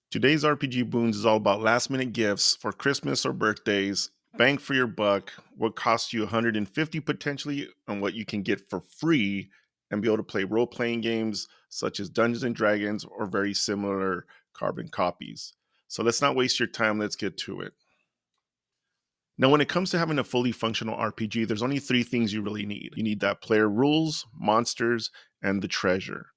Today's RPG Boons is all about last minute gifts for Christmas or birthdays, bang for your buck, what costs you 150 potentially, and what you can get for free, and be able to play role playing games such as Dungeons and Dragons or very similar carbon copies. So let's not waste your time, let's get to it. Now, when it comes to having a fully functional RPG, there's only three things you really need. You need that player rules, monsters, and the treasure.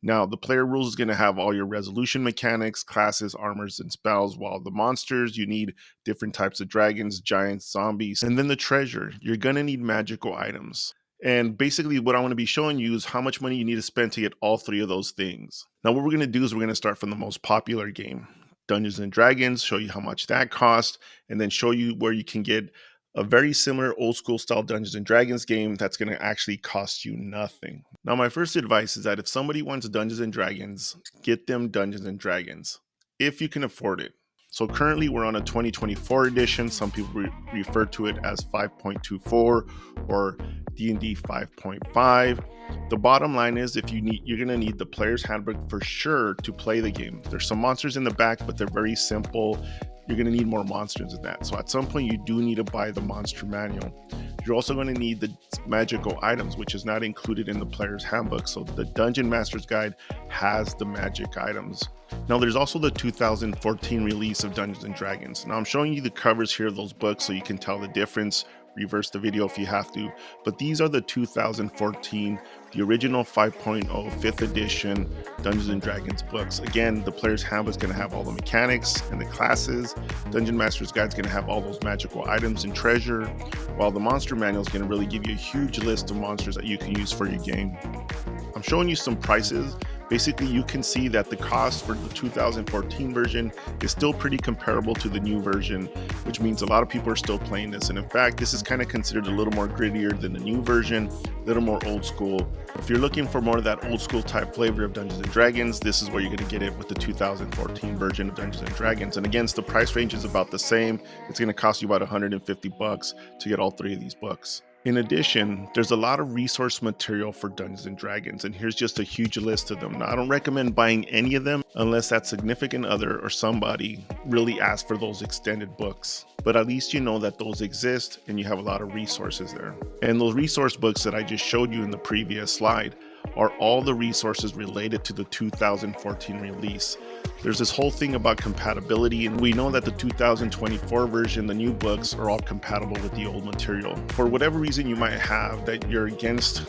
Now, the player rules is going to have all your resolution mechanics, classes, armors, and spells, while the monsters, you need different types of dragons, giants, zombies. And then the treasure, you're going to need magical items. And basically, what I want to be showing you is how much money you need to spend to get all three of those things. Now, what we're going to do is we're going to start from the most popular game, Dungeons and Dragons, show you how much that costs, and then show you where you can get a very similar old school style Dungeons and Dragons game that's going to actually cost you nothing. Now, my first advice is that if somebody wants Dungeons and Dragons, get them Dungeons and Dragons if you can afford it. So currently we're on a 2024 edition. Some people refer to it as 5.24 or D&D 5.5. The bottom line is you're going to need the player's handbook for sure to play the game. There's some monsters in the back, but they're very simple. You're going to need more monsters than that. So at some point you do need to buy the monster manual. You're also going to need the magical items, which is not included in the player's handbook. So the Dungeon Master's Guide has the magic items. Now there's also the 2014 release of Dungeons and Dragons. Now I'm showing you the covers here of those books so you can tell the difference. Reverse the video if you have to, but these are the 2014, the original 5.0 5th edition Dungeons and Dragons books. Again, the player's handbook is going to have all the mechanics and the classes. Dungeon Master's Guide is going to have all those magical items and treasure, while the monster manual is going to really give you a huge list of monsters that you can use for your game. I'm showing you some prices. Basically, you can see that the cost for the 2014 version is still pretty comparable to the new version, which means a lot of people are still playing this. And in fact, this is kind of considered a little more grittier than the new version, a little more old school. If you're looking for more of that old school type flavor of Dungeons and Dragons, this is where you're going to get it with the 2014 version of Dungeons and Dragons. And again, the price range is about the same. It's going to cost you about 150 bucks to get all three of these books. In addition, there's a lot of resource material for Dungeons and Dragons, and here's just a huge list of them. Now, I don't recommend buying any of them unless that significant other or somebody really asks for those extended books. But at least you know that those exist and you have a lot of resources there. And those resource books that I just showed you in the previous slide are all the resources related to the 2014 release. There's this whole thing about compatibility, and we know that the 2024 version, the new books, are all compatible with the old material. For whatever reason you might have that you're against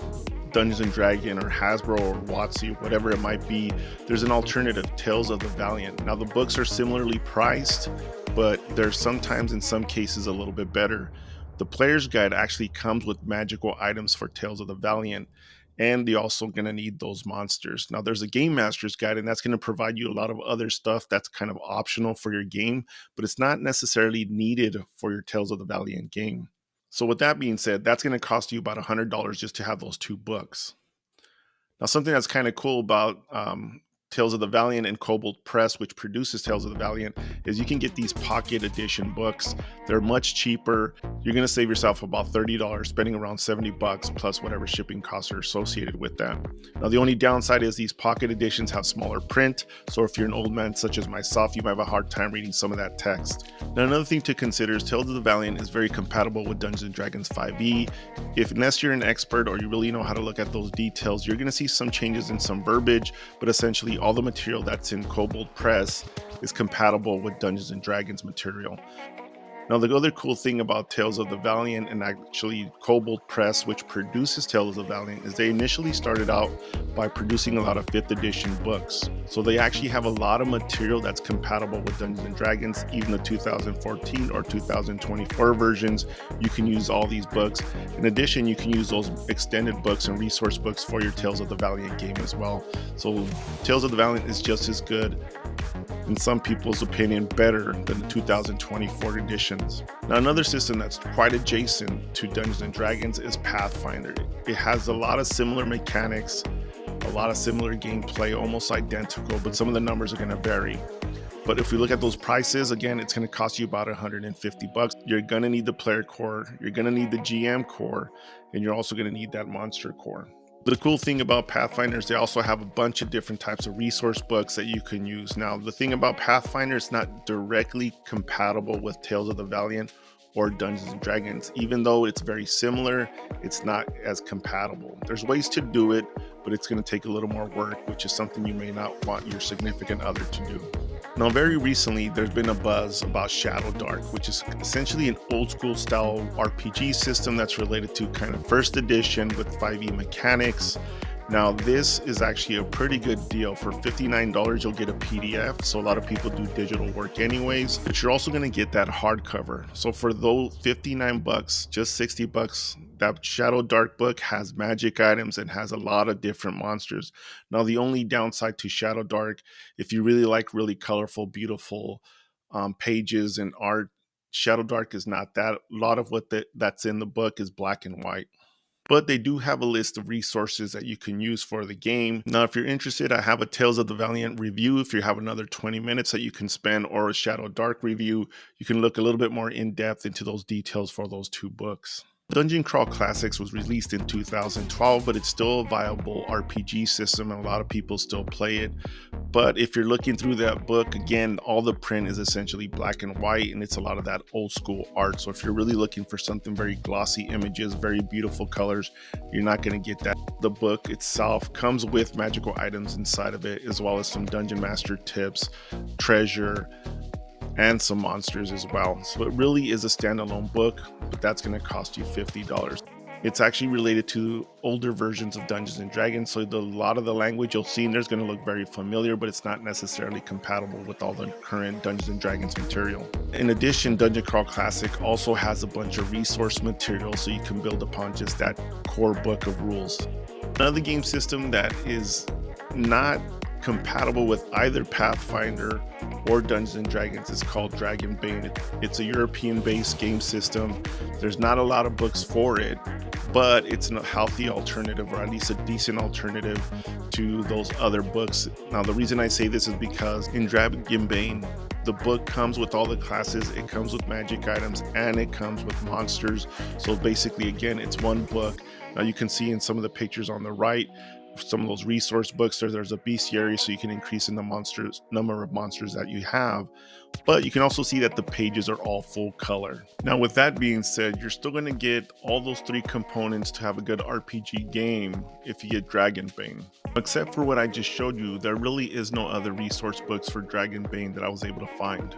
Dungeons and Dragons or Hasbro or WotC, whatever it might be, there's an alternative, Tales of the Valiant. Now the books are similarly priced, but they're sometimes in some cases a little bit better. The player's guide actually comes with magical items for Tales of the Valiant, and you're also going to need those monsters. Now there's a game master's guide, and that's going to provide you a lot of other stuff that's kind of optional for your game, but it's not necessarily needed for your Tales of the Valiant game. So with that being said, that's going to cost you about $100 just to have those two books. Now, something that's kind of cool about Tales of the Valiant and Kobold Press, which produces Tales of the Valiant, is you can get these pocket edition books. They're much cheaper. You're going to save yourself about $30, spending around 70 bucks plus whatever shipping costs are associated with that. Now, the only downside is these pocket editions have smaller print. So if you're an old man such as myself, you might have a hard time reading some of that text. Now, another thing to consider is Tales of the Valiant is very compatible with Dungeons and Dragons 5e. Unless you're an expert or you really know how to look at those details, you're going to see some changes in some verbiage, but essentially all the material that's in Kobold Press is compatible with Dungeons and Dragons material. Now, the other cool thing about Tales of the Valiant and actually Kobold Press, which produces Tales of the Valiant, is they initially started out by producing a lot of 5th edition books. So they actually have a lot of material that's compatible with Dungeons and Dragons, even the 2014 or 2024 versions. You can use all these books. In addition, you can use those extended books and resource books for your Tales of the Valiant game as well. So Tales of the Valiant is just as good, in some people's opinion, better than the 2024 editions. Now, another system that's quite adjacent to Dungeons and Dragons is Pathfinder. It has a lot of similar mechanics, a lot of similar gameplay, almost identical, but some of the numbers are going to vary. But if we look at those prices, again, it's going to cost you about 150 bucks. You're going to need the player core, you're going to need the GM core, and you're also going to need that monster core. The cool thing about Pathfinder is they also have a bunch of different types of resource books that you can use. Now, the thing about Pathfinder is not directly compatible with Tales of the Valiant or Dungeons and Dragons. Even though it's very similar, it's not as compatible. There's ways to do it, but it's going to take a little more work, which is something you may not want your significant other to do. Now, very recently, there's been a buzz about Shadow Dark, which is essentially an old school style RPG system that's related to kind of first edition with 5e mechanics. Now, this is actually a pretty good deal. For $59, you'll get a PDF. So a lot of people do digital work anyways, but you're also going to get that hardcover. So for those 59 bucks, just 60 bucks, that Shadow Dark book has magic items and has a lot of different monsters. Now, the only downside to Shadow Dark, if you really like really colorful, beautiful pages and art, Shadow Dark is not that. A lot of that's in the book is black and white. But they do have a list of resources that you can use for the game. Now, if you're interested, I have a Tales of the Valiant review. If you have another 20 minutes that you can spend, or a Shadow Dark review, you can look a little bit more in depth into those details for those two books. Dungeon Crawl Classics was released in 2012, but it's still a viable RPG system and a lot of people still play it. But if you're looking through that book, again, all the print is essentially black and white and it's a lot of that old school art. So if you're really looking for something very glossy images, very beautiful colors, you're not going to get that. The book itself comes with magical items inside of it, as well as some Dungeon Master tips, treasure, and some monsters as well. So it really is a standalone book, but that's going to cost you $50. It's actually related to older versions of Dungeons and Dragons, so a lot of the language you'll see in there is going to look very familiar, but it's not necessarily compatible with all the current Dungeons and Dragons material. In addition, Dungeon Crawl Classic also has a bunch of resource material, so you can build upon just that core book of rules. Another game system that is not compatible with either Pathfinder or Dungeons and Dragons is called Dragonbane. It's a European-based game system. There's not a lot of books for it, but it's a healthy alternative, or at least a decent alternative to those other books. Now, the reason I say this is because in Dragonbane, the book comes with all the classes, it comes with magic items, and it comes with monsters. So basically, again, it's one book. Now you can see in some of the pictures on the right, some of those resource books, there's a bestiary, so you can increase in the number of monsters that you have. But you can also see that the pages are all full color. Now, with that being said, you're still going to get all those three components to have a good RPG game if you get Dragonbane. Except for what I just showed you, there really is no other resource books for Dragonbane that I was able to find.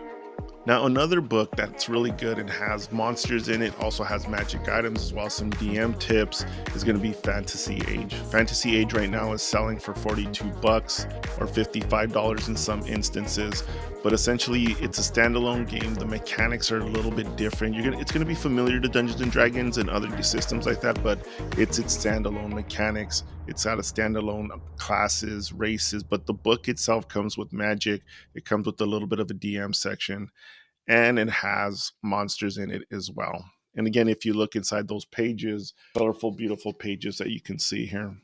Now, another book that's really good and has monsters in it, also has magic items as well as some DM tips, is going to be Fantasy Age. Fantasy Age right now is selling for 42 bucks or $55 in some instances, but essentially it's a standalone game. The mechanics are a little bit different. It's going to be familiar to Dungeons and Dragons and other systems like that, but it's its standalone mechanics. It's got a standalone classes, races, but the book itself comes with magic. It comes with a little bit of a DM section, and it has monsters in it as well. And again, if you look inside those pages, colorful, beautiful pages that you can see here.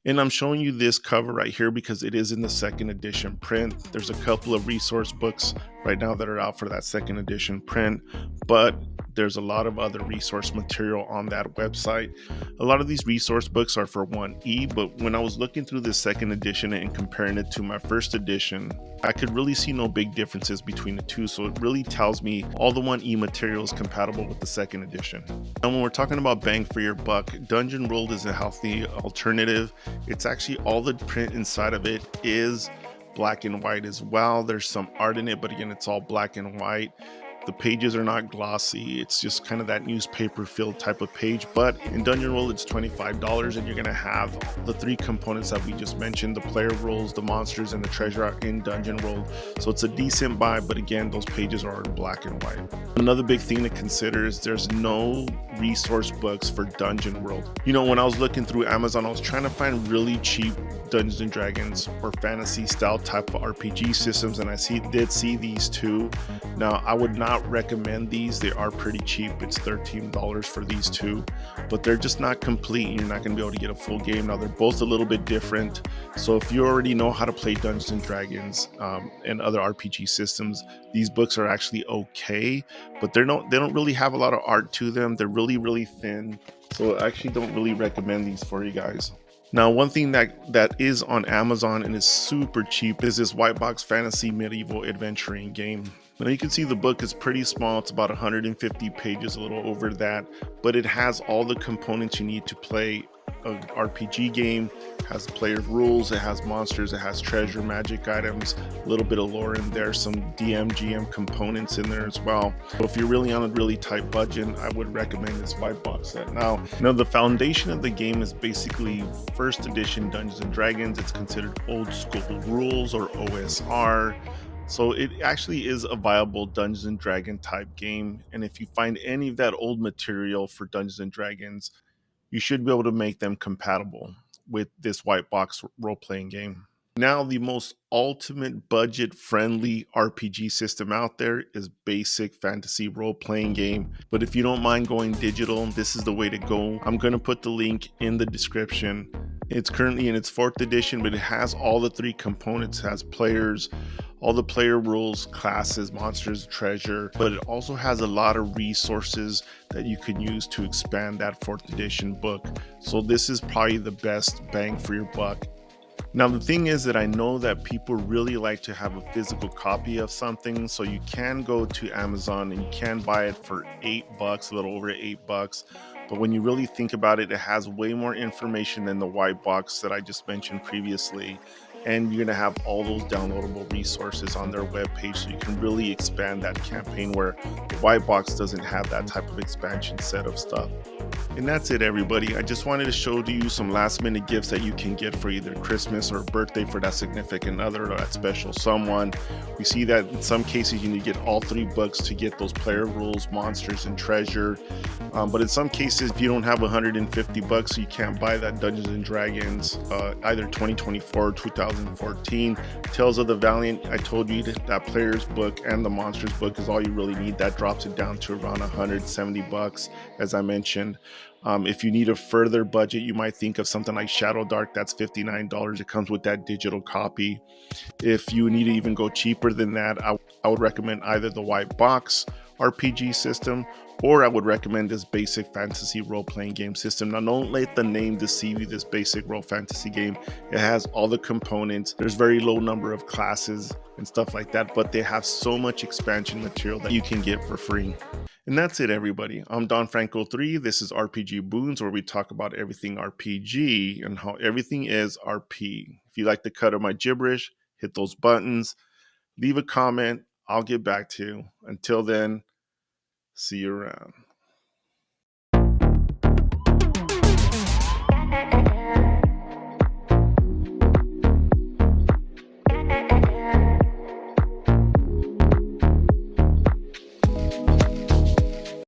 And I'm showing you this cover right here because it is in the second edition print. There's a couple of resource books right now that are out for that second edition print, but there's a lot of other resource material on that website. A lot of these resource books are for 1E, but when I was looking through the second edition and comparing it to my first edition, I could really see no big differences between the two. So it really tells me all the 1E material is compatible with the second edition. And when we're talking about bang for your buck, Dungeon World is a healthy alternative. It's actually all the print inside of it is black and white as well. There's some art in it, but again, it's all black and white. The pages are not glossy. It's just kind of that newspaper filled type of page. But in Dungeon World, it's $25, and you're going to have the three components that we just mentioned. The player roles, the monsters, and the treasure are in Dungeon World. So it's a decent buy, but again, those pages are in black and white. Another big thing to consider is there's no resource books for Dungeon World. You know, when I was looking through Amazon, I was trying to find really cheap Dungeons and Dragons or fantasy style type of RPG systems, and I did see these two. Now, I would not recommend these. They are pretty cheap. It's $13 for these two, but they're just not complete. You're not going to be able to get a full game. Now, they're both a little bit different. So if you already know how to play Dungeons and Dragons and other RPG systems, these books are actually okay, but they don't really have a lot of art to them. They're really, really thin. So I actually don't really recommend these for you guys. Now, one thing that is on Amazon and is super cheap is this White Box Fantasy Medieval Adventuring game. Now you can see the book is pretty small. It's about 150 pages, a little over that, but it has all the components you need to play an RPG game. It has player rules, it has monsters, it has treasure, magic items, a little bit of lore in there, some DM/GM components in there as well. So if you're really on a really tight budget, I would recommend this White Box set. Now, the foundation of the game is basically first edition Dungeons and Dragons. It's considered old school rules, or OSR. So it actually is a viable Dungeons and Dragon type game. And if you find any of that old material for Dungeons and Dragons, you should be able to make them compatible with this white box role playing game. Now, the most ultimate budget friendly RPG system out there is basic fantasy role playing game. But if you don't mind going digital, this is the way to go. I'm going to put the link in the description. It's currently in its 4th edition, but it has all the 3 components. It has players, all the player rules, classes, monsters, treasure, but it also has a lot of resources that you can use to expand that 4th edition book. So this is probably the best bang for your buck. Now, the thing is that I know that people really like to have a physical copy of something, so you can go to Amazon and you can buy it for $8, a little over $8. But when you really think about it, it has way more information than the white box that I just mentioned previously. And you're going to have all those downloadable resources on their webpage, so you can really expand that campaign where the white box doesn't have that type of expansion set of stuff. And that's it, everybody. I just wanted to show to you some last minute gifts that you can get for either Christmas or birthday for that significant other or that special someone. We see that in some cases you need to get all 3 books to get those player rules, monsters, and treasure. But in some cases, if you don't have $150, you can't buy that Dungeons and Dragons, either 2024 or 2014. Tales of the Valiant, I told you that player's book and the monsters book is all you really need. That drops it down to around $170, as I mentioned. If you need a further budget, you might think of something like Shadow Dark. That's $59. It comes with that digital copy. If you need to even go cheaper than that, I would recommend either the white box RPG system, or I would recommend this basic fantasy role-playing game system. Now, don't let the name deceive you. This basic role fantasy game, it has all the components. There's very low number of classes and stuff like that, but they have so much expansion material that you can get for free. And that's it, everybody. I'm Don Franco 3. This is RPG Boons, where we talk about everything RPG and how everything is RP. If you like the cut of my gibberish, hit those buttons, leave a comment. I'll get back to you. Until then, see you around.